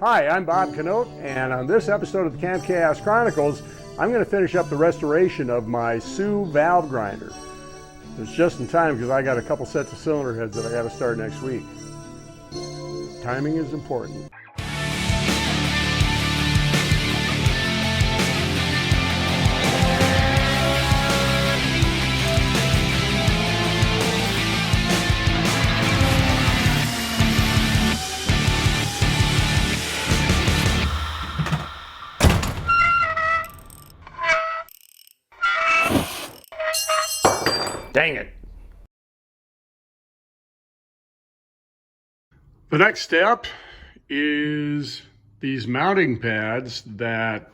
Hi, I'm Bob Canote, and on this episode of the Camp Chaos Chronicles, I'm going to finish up the restoration of my Sioux valve grinder. It's just in time because I got a couple sets of cylinder heads that I got to start next week. Timing is important. Dang it. The next step is these mounting pads that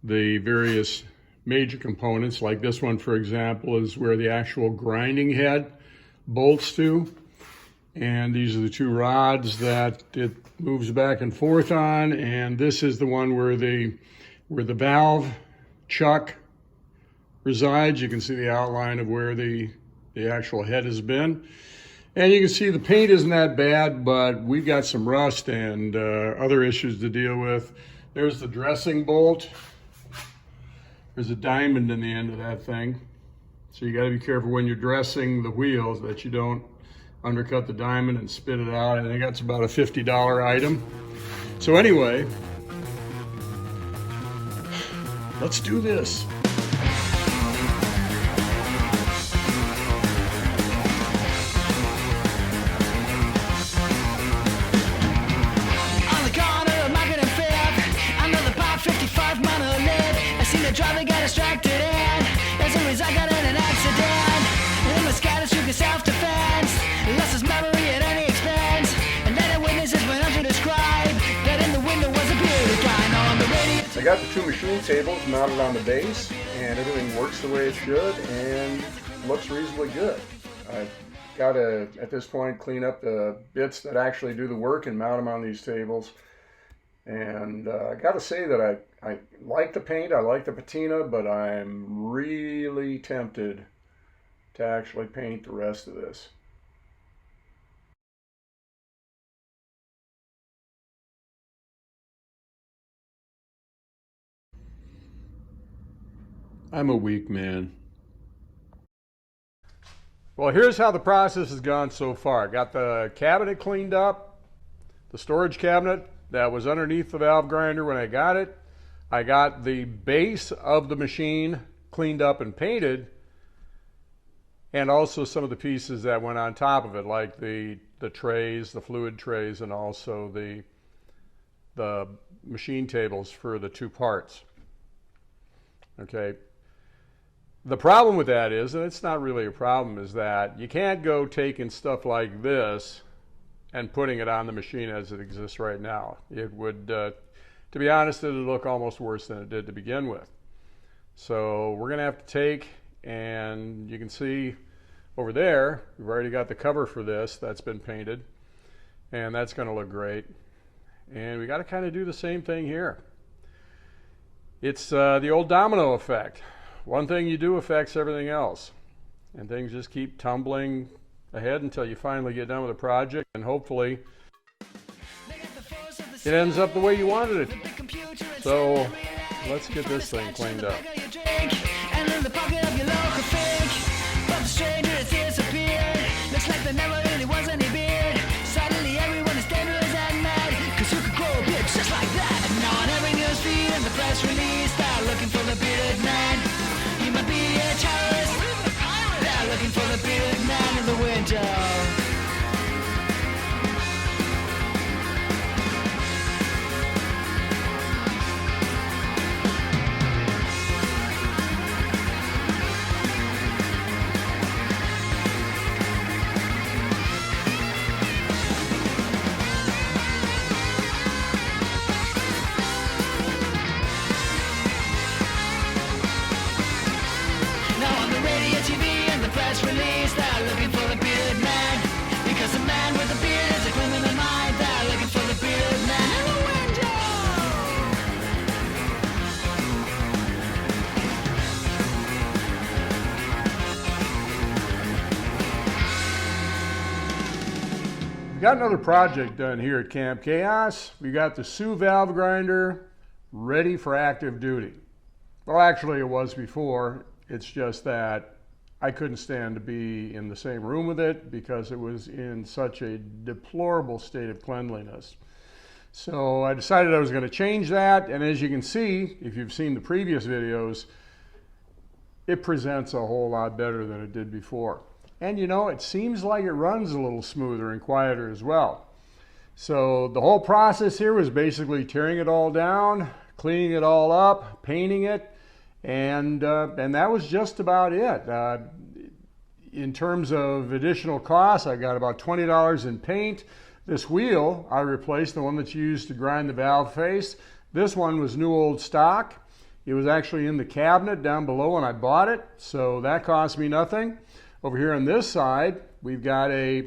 the various major components, like this one, for example, is where the actual grinding head bolts to. And these are the two rods that it moves back and forth on. And this is the one where the valve chuck resides. You can see the outline of where the actual head has been. And you can see the paint isn't that bad, but we've got some rust and other issues to deal with. There's the dressing bolt. There's a diamond in the end of that thing. So you got to be careful when you're dressing the wheels that you don't undercut the diamond and spit it out. I think that's about a $50 item. So anyway, let's do this. Driver got distracted and as soon as I got in an accident, and my scatter shook his self-defense, lost his memory at any expense, and then the witnesses went on to describe that in the window was a bearded guy on the radio. I got the two machine tables mounted on the base, and everything works the way it should and looks reasonably good. I've got to, at this point, clean up the bits that actually do the work and mount them on these tables. And I got to say that I like the paint, I like the patina, but I'm really tempted to actually paint the rest of this. I'm a weak man. Well, here's how the process has gone so far. Got the cabinet cleaned up, the storage cabinet that was underneath the valve grinder when I got it. I got the base of the machine cleaned up and painted, and also some of the pieces that went on top of it, like the trays, the fluid trays, and also the machine tables for the two parts. Okay. The problem with that is, and it's not really a problem, is that you can't go taking stuff like this and putting it on the machine as it exists right now. It would, to be honest, it would look almost worse than it did to begin with. So we're gonna have to take, and you can see over there, we've already got the cover for this that's been painted, and that's gonna look great. And we gotta kind of do the same thing here. It's the old domino effect. One thing you do affects everything else, and things just keep tumbling ahead until you finally get done with the project, and hopefully it ends up the way you wanted it. So let's get this thing cleaned up. And in the pocket of your local fake, but the stranger has disappeared. Looks like there never really was any beard. Suddenly everyone is dangerous and mad, cause you could grow a beard just like that. And now on every news feed and the press release, they're looking for the bearded man. You might be a terrorist, they're looking for the bearded man in the window. Got another project done here at Camp Chaos. We got the Sioux valve grinder ready for active duty. Well, actually it was before. It's just that I couldn't stand to be in the same room with it because it was in such a deplorable state of cleanliness. So I decided I was going to change that, and as you can see, if you've seen the previous videos, it presents a whole lot better than it did before. And you know, it seems like it runs a little smoother and quieter as well. So the whole process here was basically tearing it all down, cleaning it all up, painting it, and that was just about it. In terms of additional costs, I got about $20 in paint. This wheel, I replaced the one that's used to grind the valve face. This one was new old stock. It was actually in the cabinet down below when I bought it, so that cost me nothing. Over here on this side, we've got a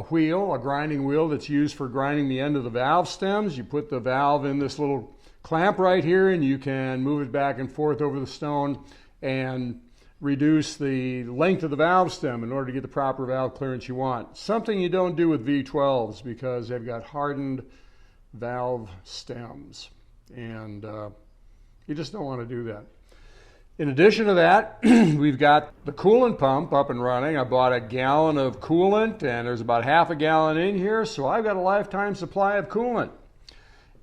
wheel, a grinding wheel that's used for grinding the end of the valve stems. You put the valve in this little clamp right here and you can move it back and forth over the stone and reduce the length of the valve stem in order to get the proper valve clearance you want. Something you don't do with V12s because they've got hardened valve stems and you just don't want to do that. In addition to that, we've got the coolant pump up and running. I bought a gallon of coolant and there's about half a gallon in here, so I've got a lifetime supply of coolant.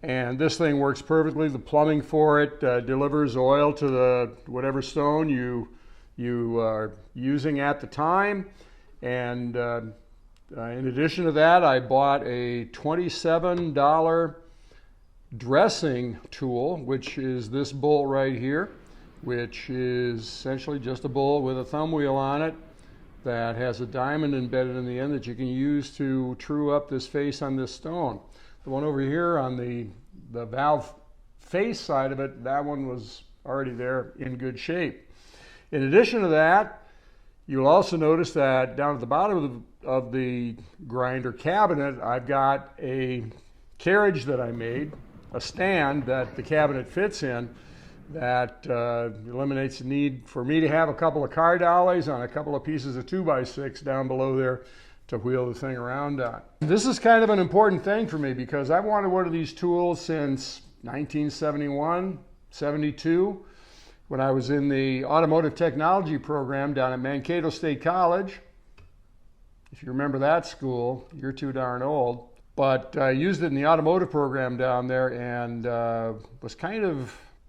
And this thing works perfectly. The plumbing for it delivers oil to the whatever stone you are using at the time. And in addition to that, I bought a $27 dressing tool, which is this bolt right here, which is essentially just a bolt with a thumb wheel on it that has a diamond embedded in the end that you can use to true up this face on this stone. The one over here on the valve face side of it, that one was already there in good shape. In addition to that, you'll also notice that down at the bottom of the grinder cabinet, I've got a carriage that I made, a stand that the cabinet fits in, that eliminates the need for me to have a couple of car dollies on a couple of pieces of 2x6 down below there to wheel the thing around on. This is kind of an important thing for me because I've wanted one of these tools since 1971, 72, when I was in the automotive technology program down at Mankato State College. If you remember that school, you're too darn old. But I used it in the automotive program down there and was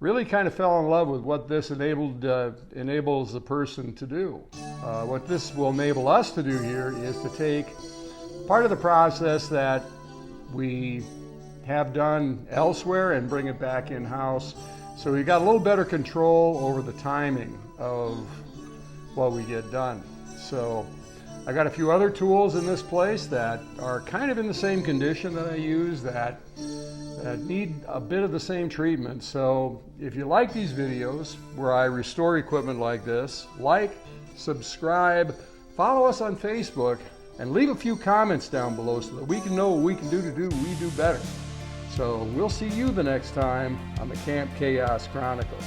really kind of fell in love with what this enables the person to do. What this will enable us to do here is to take part of the process that we have done elsewhere and bring it back in-house. So we got a little better control over the timing of what we get done. So I got a few other tools in this place that are kind of in the same condition that I use that need a bit of the same treatment. So if you like these videos where I restore equipment like this, like, subscribe, follow us on Facebook, and leave a few comments down below so that we can know what we can do we do better. So we'll see you the next time on the Camp Chaos Chronicles.